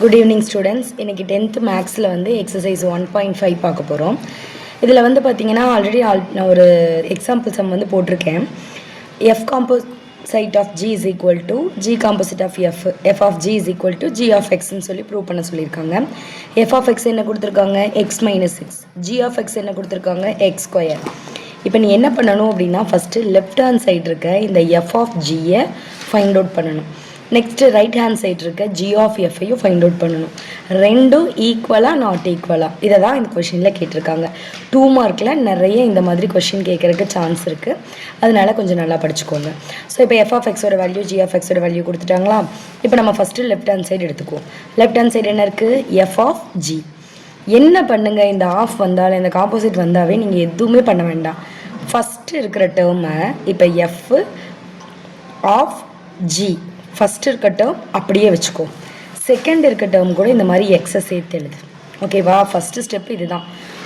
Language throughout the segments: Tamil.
Good evening students. இன்றைக்கி 10th மேக்ஸில் வந்து எக்ஸசைஸ் 1.5 பார்க்க போகிறோம். இதில் வந்து பார்த்திங்கன்னா ஆல்ரெடி நான் ஒரு எக்ஸாம்பிள் சம் வந்து போட்டிருக்கேன். F composite of G is equal to G composite of F of G is equal to G of எக்ஸ்ன்னு சொல்லி ப்ரூவ் பண்ண சொல்லியிருக்காங்க. எஃப் ஆஃப் எக்ஸ் என்ன கொடுத்துருக்காங்க? X minus six. G of x என்ன கொடுத்துருக்காங்க? X square. இப்போ நீ என்ன பண்ணணும் அப்படின்னா ஃபஸ்ட்டு லெஃப்ட் ஹேண்ட் சைடு இருக்க இந்த எஃப் ஆஃப் ஜியை ஃபைண்ட் அவுட் பண்ணணும். நெக்ஸ்ட்டு ரைட் ஹேண்ட் சைடு இருக்க ஜி ஆஃப் எஃப்ஐயும் ஃபைண்ட் அவுட் பண்ணணும். ரெண்டும் ஈக்குவலாக நாட் ஈக்குவலாக இதை தான் இந்த கொஷினில் கேட்டிருக்காங்க. 2 மார்க்கில் நிறைய இந்த மாதிரி கொஷின் கேட்குறதுக்கு சான்ஸ் இருக்குது. அதனால கொஞ்சம் நல்லா படிச்சுக்கோங்க. ஸோ இப்போ எஃப் ஆஃப் எக்ஸோட வேல்யூ ஜி ஆஃப் எக்ஸோட வேல்யூ கொடுத்துட்டாங்களா? இப்போ நம்ம ஃபஸ்ட்டு லெஃப்ட் ஹேண்ட் சைடு எடுத்துக்குவோம். லெஃப்ட் ஹேண்ட் சைடு என்ன இருக்குது? F of g. என்ன பண்ணுங்கள், இந்த ஆஃப் வந்தாலும் இந்த காம்போசிட் வந்தாவே நீங்கள் எதுவுமே பண்ண வேண்டாம். ஃபஸ்ட்டு இருக்கிற டேர்மை இப்போ எஃப் ஆஃப் ஜி ஃபஸ்ட்டு இருக்க டேர்ம் அப்படியே வச்சுக்கோ. செகண்ட் இருக்க டேர்ம் கூட இந்த மாதிரி எக்ஸை சேர்த்து எழுது. ஓகேவா? ஃபஸ்ட்டு ஸ்டெப் இது தான்.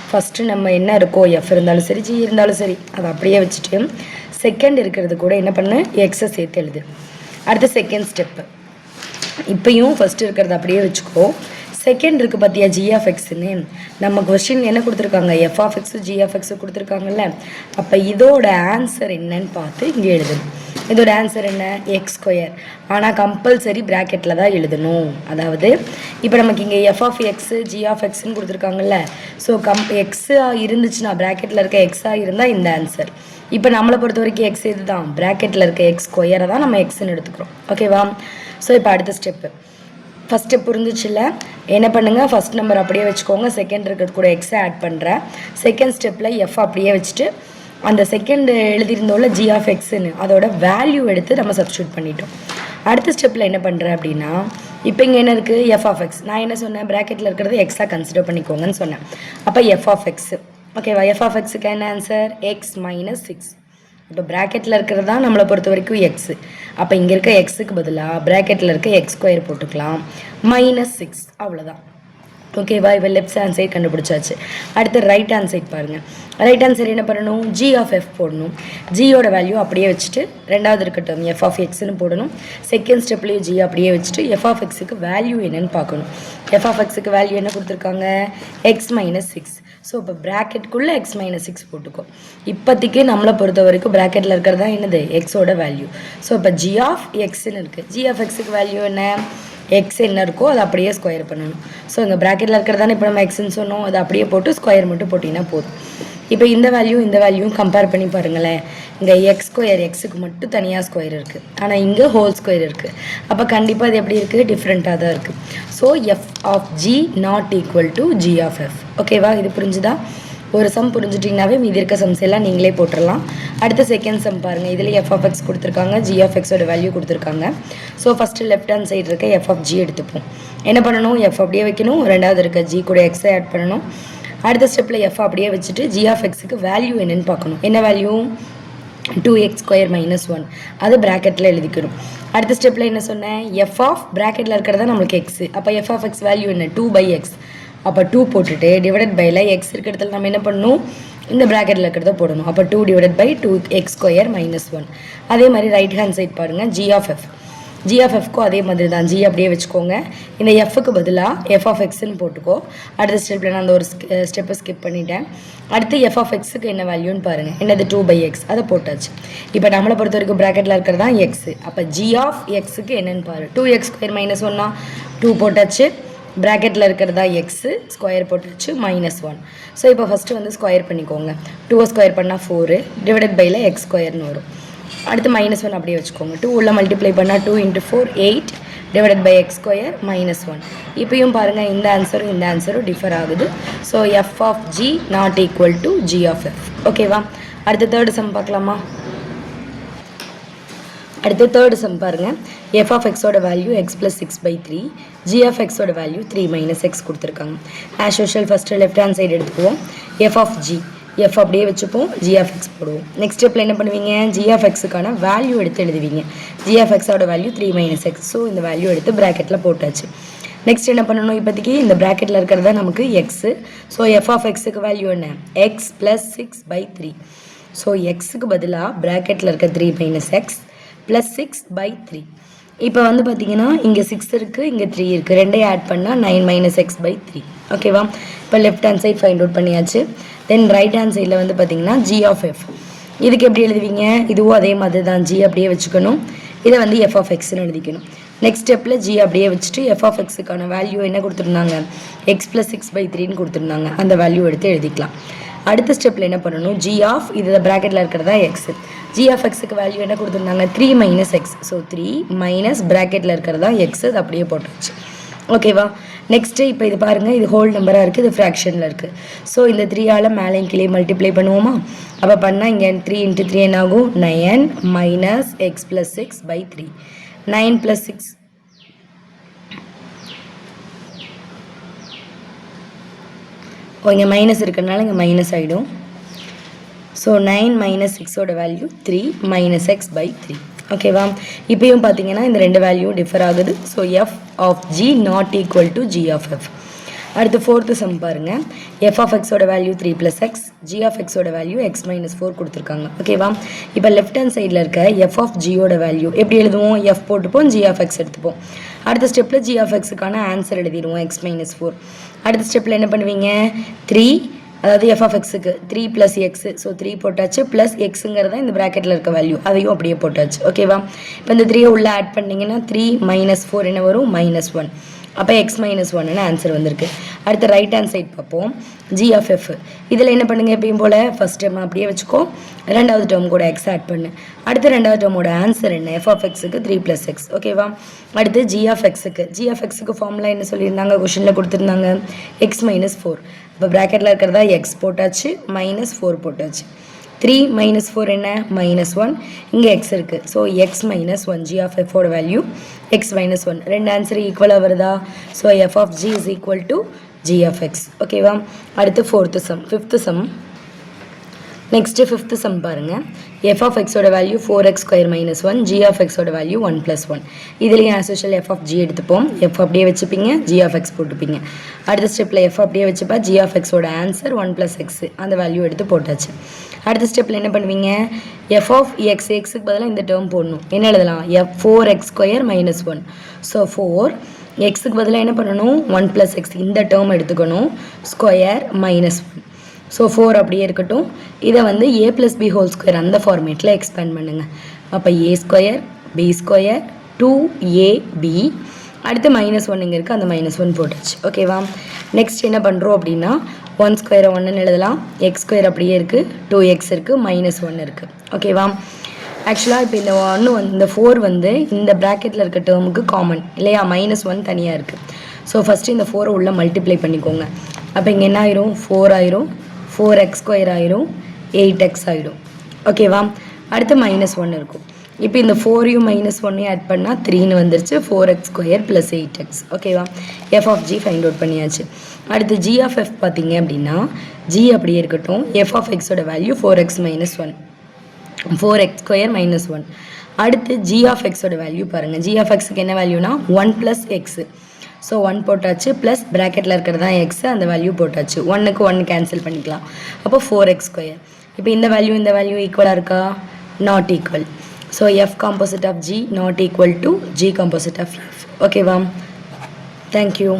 ஃபஸ்ட்டு நம்ம என்ன இருக்கோ எஃப் இருந்தாலும் சரி ஜி இருந்தாலும் சரி அதை அப்படியே வச்சுட்டு செகண்ட் இருக்கிறது கூட என்ன பண்ணு? எக்ஸை சேர்த்து எழுது. அடுத்த செகண்ட் ஸ்டெப்பு இப்பையும் ஃபஸ்ட்டு இருக்கிறது அப்படியே வச்சுக்கோ. செகண்ட் இருக்குது பார்த்தியா ஜி ஆஃப் எக்ஸ்ன்னு, நம்ம கொஸ்டின் என்ன கொடுத்துருக்காங்க? F of X G of X கொடுத்துருக்காங்கல்ல. அப்போ இதோட ஆன்சர் என்னன்னு பார்த்து இங்கே எழுதணும். இதோட ஆன்சர் என்ன? X square. ஆனால் கம்பல்சரி ப்ராக்கெட்டில் தான் எழுதணும். அதாவது இப்போ நமக்கு இங்கே F of X G of எக்ஸ்ன்னு கொடுத்துருக்காங்கல்ல. ஸோ எக்ஸாக இருந்துச்சுன்னா ப்ராக்கெட்டில் இருக்க எக்ஸாக இருந்தால் இந்த ஆன்சர். இப்போ நம்மளை பொறுத்த வரைக்கும் எக்ஸ் இது தான், ப்ராக்கெட்டில் இருக்க எக்ஸ் ஸ்கொயரை தான் நம்ம எக்ஸ்ன்னு எடுத்துக்கிறோம். ஓகேவா? ஸோ இப்போ அடுத்த ஸ்டெப்பு ஃபஸ்ட் ஸ்டெப் புரிஞ்சிச்சுல? என்ன பண்ணுங்கள், ஃபஸ்ட் நம்பர் அப்படியே வச்சுக்கோங்க. செகண்ட் இருக்கிறது கூட எக்ஸை ஆட் பண்ணுறேன். செகண்ட் ஸ்டெப்பில் எஃப் அப்படியே வச்சுட்டு அந்த செகண்ட் எழுதியிருந்தோம்ல ஜி ஆஃப் எக்ஸுன்னு அதோட வேல்யூ எடுத்து நம்ம சப்ஸ்டியூட் பண்ணிட்டோம். அடுத்த ஸ்டெப்பில் என்ன பண்ணுறேன் அப்படின்னா இப்போ இங்கே என்ன இருக்குது? F of x. நான் என்ன சொன்னேன்? ப்ராக்கெட்டில் இருக்கிறது எக்ஸாக கன்சிடர் பண்ணிக்கோங்கன்னு சொன்னேன். அப்போ எஃப் ஆஃப் எக்ஸு. ஓகேவா? எஃப் ஆஃப் எக்ஸுக்கு என்ன ஆன்சர்? X minus six. இப்போ ப்ராக்கெட்டில் இருக்கிறது தான் நம்மளை பொறுத்த வரைக்கும் எக்ஸு. அப்போ இங்கே இருக்க எக்ஸுக்கு பதிலாக ப்ராக்கெட்டில் இருக்க எக்ஸ் ஸ்கொயர் போட்டுக்கலாம், மைனஸ் சிக்ஸ். அவ்வளோதான். ஓகேவா? இப்போ லெஃப்ட் ஹேண்ட் சைட் கண்டுபிடிச்சாச்சு. அடுத்து ரைட் ஹேண்ட் சைட் பாருங்கள். ரைட் ஹேண்ட் சைடு என்ன பண்ணணும்? ஜி ஆஃப் எஃப் போடணும். ஜியோட வேல்யூ அப்படியே வச்சுட்டு ரெண்டாவது இருக்கட்டும் எஃப் ஆஃப் எக்ஸ்ன்னு போடணும். செகண்ட் ஸ்டெப்லேயும் ஜி அப்படியே வச்சுட்டு எஃப் ஆஃப் எக்ஸுக்கு வேல்யூ என்னன்னு பார்க்கணும். எஃப் ஆஃப் எக்ஸுக்கு வேல்யூ என்ன கொடுத்துருக்காங்க? X minus six. ஸோ இப்போ ப்ராக்கெட்டுக்குள்ளே எக்ஸ் மைனஸ் சிக்ஸ் போட்டுக்கோ. இப்போதைக்கு நம்மளை பொறுத்த வரைக்கும் ப்ராக்கெட்டில் இருக்கிறது தான் என்னது? எக்ஸோட வேல்யூ. ஸோ இப்போ ஜி ஆஃப் எக்ஸ்ன்னு இருக்குது. ஜி ஆஃப் எக்ஸுக்கு வேல்யூ என்ன? எக்ஸ் என்ன இருக்கோ அதை அப்படியே ஸ்கொயர் பண்ணணும். ஸோ இங்கே ப்ராக்கெட்டில் இருக்கிறதானே இப்போ நம்ம எக்ஸ்ன்னு சொன்னோம், அதை அப்படியே போட்டு ஸ்கொயர் மட்டும் போட்டிங்கன்னா போதும். இப்போ இந்த வேல்யூவும் கம்பேர் பண்ணி பாருங்களேன். இங்கே எக்ஸ் ஸ்கொயர் எக்ஸுக்கு மட்டும் தனியாக ஸ்கொயர் இருக்குது, ஆனால் இங்கே ஹோல் ஸ்கொயர் இருக்குது. அப்போ கண்டிப்பாக அது எப்படி இருக்குது? டிஃப்ரெண்ட்டாக தான் இருக்குது. So f of g not equal to G of f. ஓகேவா? இது புரிஞ்சுதா? ஒரு சம் புரிஞ்சுட்டிங்கனாவே மீதி இருக்க சம்ஸ் எல்லாம் நீங்களே போட்டுடலாம். அடுத்த செகண்ட் சம் பாருங்கள். இதில் எஃப் ஆஃப் எக்ஸ் கொடுத்துருக்காங்க, ஜி ஆஃப் எக்ஸோட வேல்யூ கொடுத்துருக்காங்க. So first left hand side இருக்க எஃப் ஆஃப் ஜி எடுத்துப்போம். என்ன பண்ணணும்? எஃப் அப்படியே வைக்கணும். ரெண்டாவது இருக்க ஜி கூட எக்ஸை ஆட் பண்ணணும். அடுத்த ஸ்டெப்பில் எஃப் அப்படியே வச்சுட்டு ஜி ஆஃப் எக்ஸுக்கு வேல்யூ என்னன்னு பார்க்கணும். என்ன வேல்யூ? 2x square minus 1. அது ப்ராக்கெட்டில் எழுதிக்கணும். அடுத்த ஸ்டெப்பில் என்ன சொன்னேன்? எஃப் ஆஃப் ப்ராக்கெட்டில் இருக்கிறதா நம்மளுக்கு எக்ஸு. அப்போ எஃப் ஆஃப் எக்ஸ் வேல்யூ என்ன? 2/x. அப்போ 2 போட்டுட்டு டிவைடட் பைல எக்ஸ் இருக்கிற இடத்துல நம்ம என்ன பண்ணணும்? இந்த ப்ராக்கெட்டில் இருக்கிறத போடணும். அப்போ 2 divided by 2x square minus 1. அதே மாதிரி ரைட் ஹேண்ட் சைட் பாருங்கள். G of F. G of எஃப்க்கும் அதே மாதிரி தான். ஜி அப்படியே வச்சுக்கோங்க. இந்த எஃப்க்கு பதிலாக எஃப் ஆஃப் எக்ஸ்ன்னு போட்டுக்கோ. அடுத்த ஸ்டெப்பில் நான் அந்த ஒரு ஸ்டெப்பை ஸ்கிப் பண்ணிட்டேன். அடுத்து எஃப் ஆஃப் எக்ஸுக்கு என்ன வேல்யூன்னு பாருங்கள். என்னது? 2/x. அதை போட்டாச்சு. இப்போ நம்மளை பொறுத்த வரைக்கும் ப்ராக்கெட்டில் இருக்கிறது தான் எக்ஸு. அப்போ ஜி ஆஃப் எக்ஸுக்கு என்னென்னு பாரு. 2x ஸ்கொயர் மைனஸ் 1 2 போட்டாச்சு. ப்ராக்கெட்டில் இருக்கிறதா எக்ஸு, ஸ்கொயர் போட்டுச்சு, மைனஸ் 1. ஸோ இப்போ ஃபஸ்ட்டு வந்து ஸ்கொயர் பண்ணிக்கோங்க. 2 ஸ்கொயர் பண்ணால் 4 டிவைடட் பைல எக்ஸ் ஸ்கொயர்னு வரும். அடுத்து மைனஸ் 1 அப்படியே வச்சுக்கோங்க. 2 உள்ள மல்டிப்ளை பண்ணால் 2 × 4 8 divided by x square minus 1. இப்போயும் பாருங்கள் இந்த ஆன்சரும் டிஃபர் ஆகுது. So f of g not equal to G of f. ஓகேவா? அடுத்த தேர்டு சம் பார்க்கலாமா? அடுத்து தேர்டு சம் பாருங்கள். எஃப் ஆஃப் எக்ஸோட value x plus 6/3. G of எக்ஸோட வேல்யூ 3 மைனஸ் எக்ஸ் கொடுத்துருக்காங்க. As usual first left hand side எடுத்துக்குவோம். எஃப் ஆஃப் ஜி எஃப் அப்படியே வச்சுப்போம். ஜி ஆஃப் எக்ஸ் போடுவோம். நெக்ஸ்ட் ஸ்டெப்பில் என்ன பண்ணுவீங்க? ஜி ஆஃப் எக்ஸுக்கான வேல்யூ எடுத்து எழுதுவீங்க. ஜி ஆஃப் எக்ஸோட வேல்யூ 3 மைனஸ் எக்ஸ். ஸோ இந்த வேல்யூ எடுத்து ப்ராக்கெட்டில் போட்டாச்சு. நெக்ஸ்ட் என்ன பண்ணணும்? இப்போதைக்கு இந்த ப்ராக்கெட்டில் இருக்கிறதா நமக்கு எக்ஸு. ஸோ எஃப் ஆஃப் எக்ஸுக்கு வேல்யூ என்ன? X plus 6/3. ஸோ எக்ஸுக்கு பதிலாக ப்ராக்கெட்டில் இருக்க 3 மைனஸ் எக்ஸ் ப்ளஸ் 6/3. இப்போ வந்து பார்த்தீங்கன்னா இங்கே 6 இருக்குது, இங்கே 3 இருக்குது, ரெண்டையும் ஆட் பண்ணால் 9 - x/3. ஓகேவா? இப்போ left hand side find out பண்ணியாச்சு. தென் ரைட் ஹேண்ட் சைடில் வந்து பார்த்தீங்கன்னா g of f. இதுக்கு எப்படி எழுதுவீங்க? இதுவும் அதே மாதிரி தான், g அப்படியே வச்சுக்கணும். இதை வந்து f of xன்னு எழுதிக்கணும். நெக்ஸ்ட் ஸ்டெப்பில் g அப்படியே வச்சுட்டு f of xக்கான வேல்யூ என்ன கொடுத்துருந்தாங்க? x + 6/3ன்னு கொடுத்துருந்தாங்க. அந்த வேல்யூ எடுத்து எழுதிக்கலாம். அடுத்த ஸ்டெப்பில் என்ன பண்ணணும்? g of இது ப்ராக்கெட்டில் இருக்கிறதா x. g of xக்கு வேல்யூ என்ன கொடுத்துருந்தாங்க? 3 - x. ஸோ 3 மைனஸ் ப்ராக்கெட்டில் இருக்கிறதா x, அது அப்படியே போட்டுருச்சு. ஓகேவா? நெக்ஸ்ட்டு இப்போ இது பாருங்கள், இது ஹோல் நம்பராக இருக்குது, இது ஃப்ராக்ஷனில் இருக்குது. ஸோ இந்த 3ஆல் மேலேயும் கீழே மல்டிப்ளை பண்ணுவோமா? அப்போ பண்ணால் இங்கே 3 × 3 என்ன ஆகும்? 9 - x + 6/3. 9 + 6 இங்கே மைனஸ் இருக்கிறதுனால இங்கே மைனஸ் ஆகிடும். ஸோ 9 - 6ஓட வேல்யூ 3 - x/3. ஓகேவா? இப்போயும் பார்த்தீங்கன்னா இந்த ரெண்டு வேல்யூ டிஃபர் ஆகுது. So f of g not equal to g of f. அடுத்து ஃபோர்த்து சம் பாருங்கள். f of xோட வேல்யூ 3 + x, g of xோட வேல்யூ x - 4 கொடுத்துருக்காங்க. ஓகேவா? இப்போ லெஃப்ட் ஹேண்ட் சைடில் இருக்க f of gயோட வேல்யூ எப்படி எழுதுவோம்? f போட்டுப்போம், g of x எடுத்துப்போம். அடுத்த ஸ்டெப்பில் g of xக்கான ஆன்சர் எழுதிடுவோம், x - 4. அடுத்த ஸ்டெப்பில் என்ன பண்ணுவீங்க? 3, அதாவது f of xக்கு 3 + x. ஸோ 3 போட்டாச்சு, ப்ளஸ் எக்ஸுங்கிறத இந்த ப்ராக்கெட்டில் இருக்க வேல்யூ, அதையும் அப்படியே போட்டாச்சு. ஓகேவா? இப்போ இந்த 3 உள்ளே ஆட் பண்ணிங்கன்னா 3 - 4 என்ன வரும்? -1. அப்போ x - 1ன்னு ஆன்சர் வந்திருக்கு. அடுத்து ரைட் ஹேண்ட் சைட் பார்ப்போம். g of f இதில் என்ன பண்ணுங்க? எப்பயும் போல் ஃபஸ்ட் டேர்ம் அப்படியே வச்சுக்கோ, ரெண்டாவது டேர்ம் கூட x ஆட் பண்ணு. அடுத்து ரெண்டாவது டேர்மோட ஆன்சர் என்ன? f of xக்கு 3 + x. ஓகேவா? அடுத்து g of xக்கு ஃபார்முலா என்ன சொல்லியிருந்தாங்க? கொஷனில் கொடுத்துருந்தாங்க, x - 4. இப்போ ப்ராக்கெட்டில் இருக்கிறதா x போட்டாச்சு, -4 போட்டாச்சு. 3 - 4 என்ன? -1. இங்கே x இருக்குது. So x - 1, g of f ஓட வேல்யூ x - 1. ரெண்டு ஆன்சர் ஈக்குவலாக வருதா? So f of g is equal to g of x. ஓகேவா? அடுத்து fifth sum. Next fifth sum பாருங்கள். f of xோட வேல்யூ 4x² - 1, g of xோட வேல்யூ 1 + 1. இதுலேயும் as usual f of g எடுத்துப்போம். f அப்படியே வச்சுப்பீங்க, g of x போட்டுப்பீங்க. அடுத்த ஸ்டெப்பில் f அப்படியே வச்சுப்பா, g of xோட ஆன்சர் 1 + x, அந்த வேல்யூ எடுத்து போட்டாச்சு. அடுத்த ஸ்டெப்பில் என்ன பண்ணுவீங்க? f of x, xக்கு பதிலாக இந்த டேர்ம் போடணும். என்ன எழுதலாம்? 4x² - 1. ஸோ 4, எக்ஸுக்கு பதிலாக என்ன பண்ணணும்? 1 + x, இந்த டேர்ம் எடுத்துக்கணும், ஸ்கொயர் -1. ஸோ 4 அப்படியே இருக்கட்டும். இதை வந்து a + b ஹோல் ஸ்கொயர் அந்த ஃபார்மேட்டில் எக்ஸ்பேண்ட் பண்ணுங்கள். அப்போ a² b² 2ab. அடுத்து -1 இங்கே இருக்குது, அந்த -1 போட்டுச்சு. ஓகேவா? நெக்ஸ்ட் என்ன பண்ணுறோம் அப்படின்னா 1² 1ன்னு எழுதலாம், x² அப்படியே இருக்குது, 2x இருக்குது, -1 இருக்குது. ஓகேவா? ஆக்சுவலாக இப்போ இந்த 1 இந்த 4 வந்து இந்த ப்ராக்கெட்டில் இருக்க டேர்முக்கு காமன் இல்லையா? -1 தனியாக இருக்குது. ஸோ ஃபஸ்ட்டு இந்த 4 உள்ள மல்டிப்ளை பண்ணிக்கோங்க. அப்போ இங்கே என்ன ஆயிரும்? 4 ஆயிரும், 4x² ஆயிரும், 8x ஆயிடும். ஓகேவா? அடுத்து -1 இருக்கும். இப்போ இந்த 4யும் -1யும் ஆட் பண்ணால் 3ன்னு வந்துருச்சு, 4x² + 8x. ஓகேவா? f of g find out பண்ணியாச்சு. அடுத்து g of f பார்த்தீங்க அப்படின்னா g அப்படியே இருக்கட்டும், f of xோட வேல்யூ 4x - 1, 4x² - 1. அடுத்து g of xோட வேல்யூ பாருங்கள். g of xக்கு என்ன வேல்யூனா 1 + x. ஸோ 1 போட்டாச்சு, ப்ளஸ் ப்ராக்கெட்டில் இருக்கிறதா x, அந்த வேல்யூ போட்டாச்சு. 1க்கு 1 கேன்சல் பண்ணிக்கலாம். அப்போ 4x². இப்போ இந்த வேல்யூ ஈக்குவலாக இருக்கா? Not equal. So f composite of g not equal to g composite of f. ஓகேவா? தேங்க்யூ.